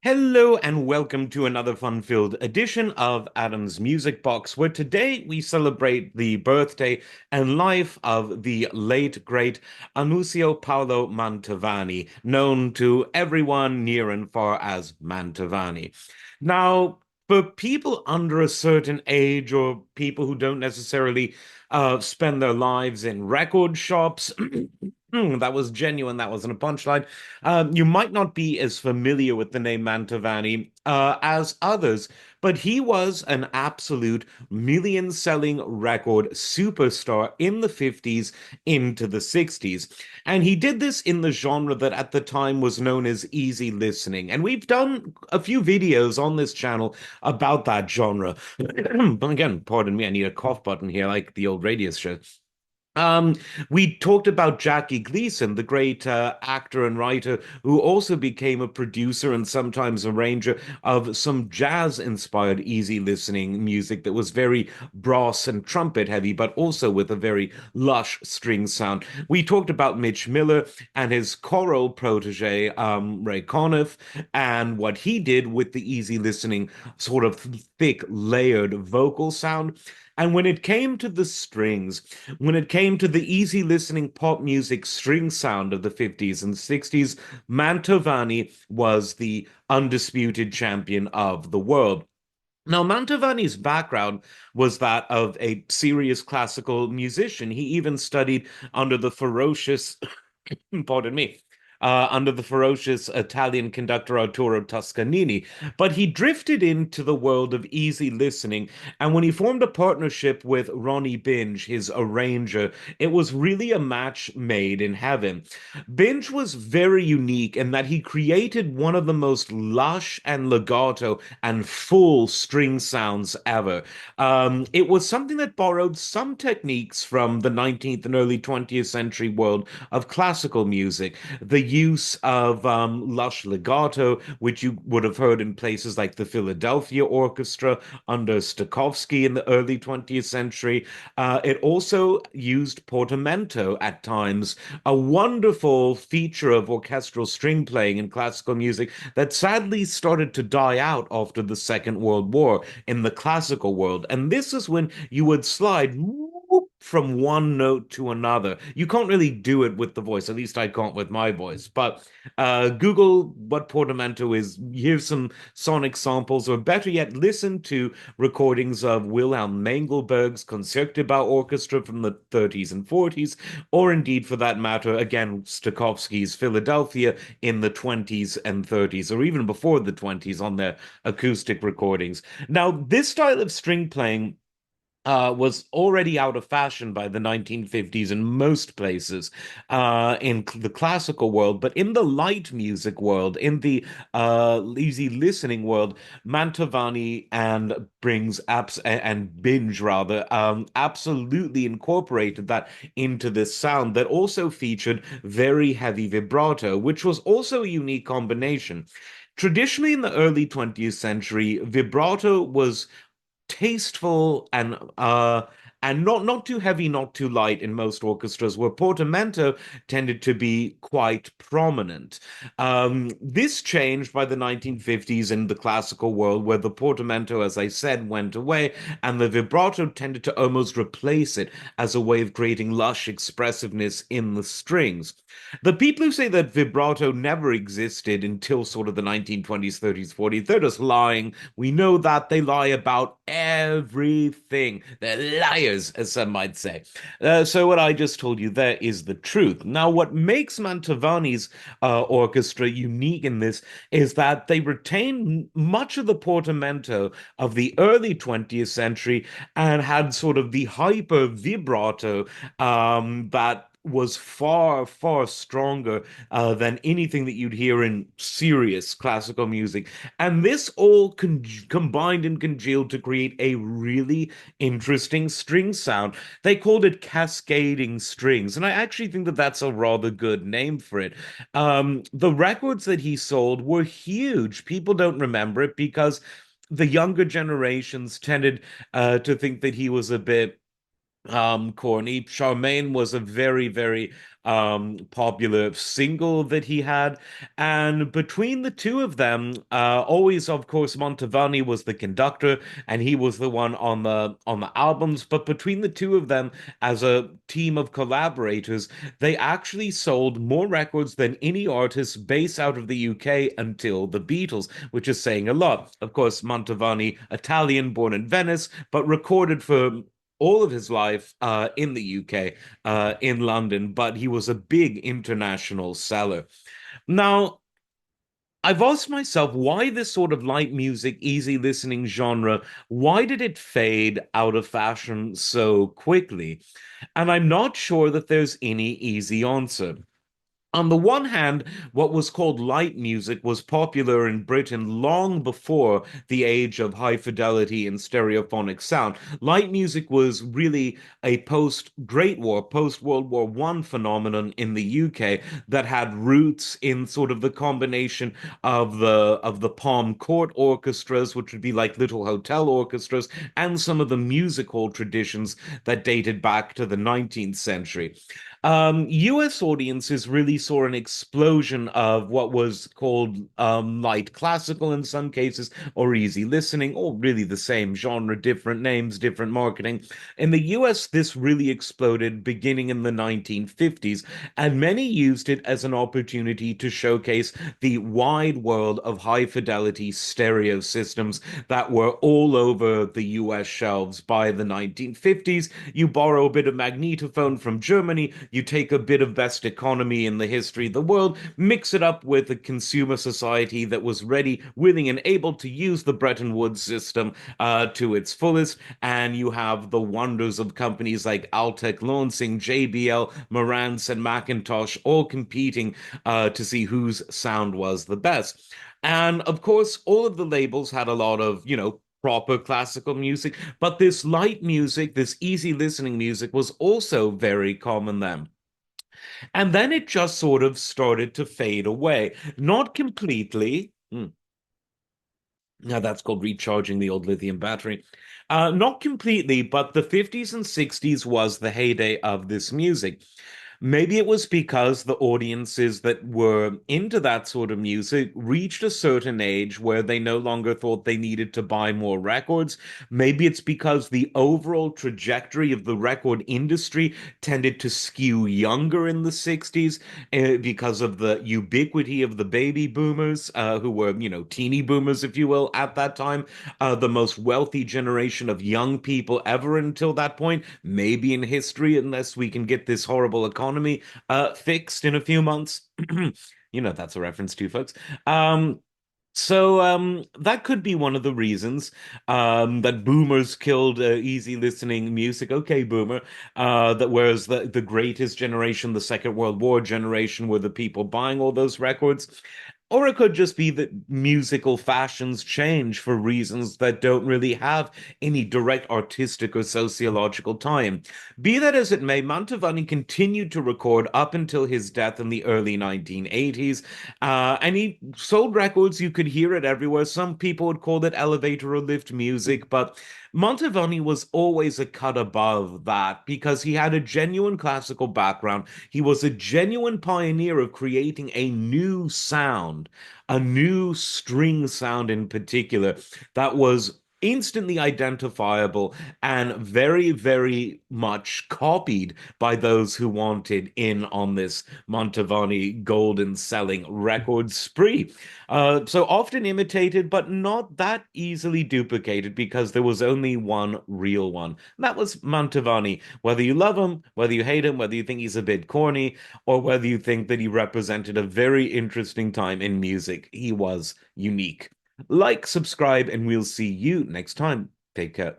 Hello and welcome to another fun-filled edition of Adam's Music Box, where today we celebrate the birthday and life of the late great Anucio Paolo Mantovani, known to everyone near and far as Mantovani. Now, for people under a certain age or people who don't necessarily spend their lives in record shops, that was genuine. That wasn't a punchline. You might not be as familiar with the name Mantovani as others, but he was an absolute million-selling record superstar in the 50s into the 60s. And he did this in the genre that at the time was known as easy listening. And we've done a few videos on this channel about that genre. Again, pardon me, I need a cough button here, like the old radio show. Um, we talked about Jackie Gleason, the great actor and writer who also became a producer and sometimes arranger of some jazz-inspired easy listening music that was very brass and trumpet heavy, but also with a very lush string sound. We talked about Mitch Miller and his choral protege, Ray Conniff, and what he did with the easy listening sort of thick layered vocal sound. And when it came to the strings, when it came to the easy listening pop music string sound of the 50s and 60s, Mantovani was the undisputed champion of the world. Now, Mantovani's background was that of a serious classical musician. He even studied under the ferocious pardon me, under the ferocious Italian conductor Arturo Toscanini. But he drifted into the world of easy listening, and when he formed a partnership with Ronnie Binge, his arranger, it was really a match made in heaven. Binge was very unique in that he created one of the most lush and legato and full string sounds ever. It was something that borrowed some techniques from the 19th and early 20th century world of classical music. The use of lush legato, which you would have heard in places like the Philadelphia Orchestra under Stokowski in the early 20th century. It also used portamento at times, a wonderful feature of orchestral string playing in classical music that sadly started to die out after the Second World War in the classical world. And this is when you would slide from one note to another. You can't really do it with the voice, at least I can't with my voice. But Google what portamento is, here's some sonic samples, or better yet, listen to recordings of Wilhelm Mengelberg's Concertgebouw Orchestra from the 30s and 40s, or indeed, for that matter, again, Stokowski's Philadelphia in the 20s and 30s, or even before the 20s on their acoustic recordings. Now, this style of string playing was already out of fashion by the 1950s in most places in the classical world, but in the light music world, in the easy listening world, Mantovani and brings apps and Binge rather absolutely incorporated that into this sound that also featured very heavy vibrato, which was also a unique combination. Traditionally, in the early 20th century, vibrato was tasteful and not too heavy, not too light in most orchestras, where portamento tended to be quite prominent. This changed by the 1950s in the classical world, where the portamento, as I said, went away, and the vibrato tended to almost replace it as a way of creating lush expressiveness in the strings. The people who say that vibrato never existed until sort of the 1920s, 30s, 40s, they're just lying. We know that they lie about everything. They're liars, as some might say. So what I just told you there is the truth. Now, what makes Mantovani's orchestra unique in this is that they retain much of the portamento of the early 20th century and had sort of the hyper vibrato that was far, far stronger than anything that you'd hear in serious classical music. And this all combined and congealed to create a really interesting string sound. They called it cascading strings, and I actually think that that's a rather good name for it. The records that he sold were huge. People don't remember it because the younger generations tended to think that he was a bit corny. Charmaine was a very, very popular single that he had. And between the two of them, always, of course, Mantovani was the conductor and he was the one on the albums. But between the two of them, as a team of collaborators, they actually sold more records than any artist based out of the UK until the Beatles, which is saying a lot. Of course, Mantovani, Italian, born in Venice, but recorded for all of his life in the UK, in London, but he was a big international seller. Now, I've asked myself why this sort of light music, easy listening genre, why did it fade out of fashion so quickly? And I'm not sure that there's any easy answer. On the one hand, what was called light music was popular in Britain long before the age of high fidelity and stereophonic sound. Light music was really a post Great War, post World War One phenomenon in the UK that had roots in sort of the combination of the Palm Court orchestras, which would be like little hotel orchestras, and some of the music hall traditions that dated back to the 19th century. US audiences really saw an explosion of what was called light classical in some cases, or easy listening, or really the same genre, different names, different marketing. In the US, this really exploded beginning in the 1950s, and many used it as an opportunity to showcase the wide world of high fidelity stereo systems that were all over the US shelves by the 1950s. You borrow a bit of magnetophone from Germany, you take a bit of best economy in the history of the world, mix it up with a consumer society that was ready, willing, and able to use the Bretton Woods system to its fullest. And you have the wonders of companies like Altec Lansing, JBL, Marantz, and Macintosh all competing to see whose sound was the best. And of course, all of the labels had a lot of, proper classical music, but this light music, this easy listening music was also very common then. And then it just sort of started to fade away. Not completely. Now that's called recharging the old lithium battery. Not completely, but the 50s and 60s was the heyday of this music. Maybe it was because the audiences that were into that sort of music reached a certain age where they no longer thought they needed to buy more records. Maybe it's because the overall trajectory of the record industry tended to skew younger in the 60s because of the ubiquity of the baby boomers, who were, teeny boomers, if you will, at that time. The most wealthy generation of young people ever until that point, maybe in history, unless we can get this horrible economy fixed in a few months. That's a reference to, folks. That could be one of the reasons that boomers killed easy listening music. Okay, boomer. That whereas the greatest generation, the Second World War generation, were the people buying all those records. Or it could just be that musical fashions change for reasons that don't really have any direct artistic or sociological time. Be that as it may, Mantovani continued to record up until his death in the early 1980s, and he sold records. You could hear it everywhere. Some people would call it elevator or lift music, but Mantovani was always a cut above that because he had a genuine classical background. He was a genuine pioneer of creating a new sound, a new string sound in particular, that was instantly identifiable and very, very much copied by those who wanted in on this Mantovani golden selling record spree. So often imitated, but not that easily duplicated because there was only one real one. And that was Mantovani. Whether you love him, whether you hate him, whether you think he's a bit corny, or whether you think that he represented a very interesting time in music, he was unique. Like, subscribe, and we'll see you next time. Take care.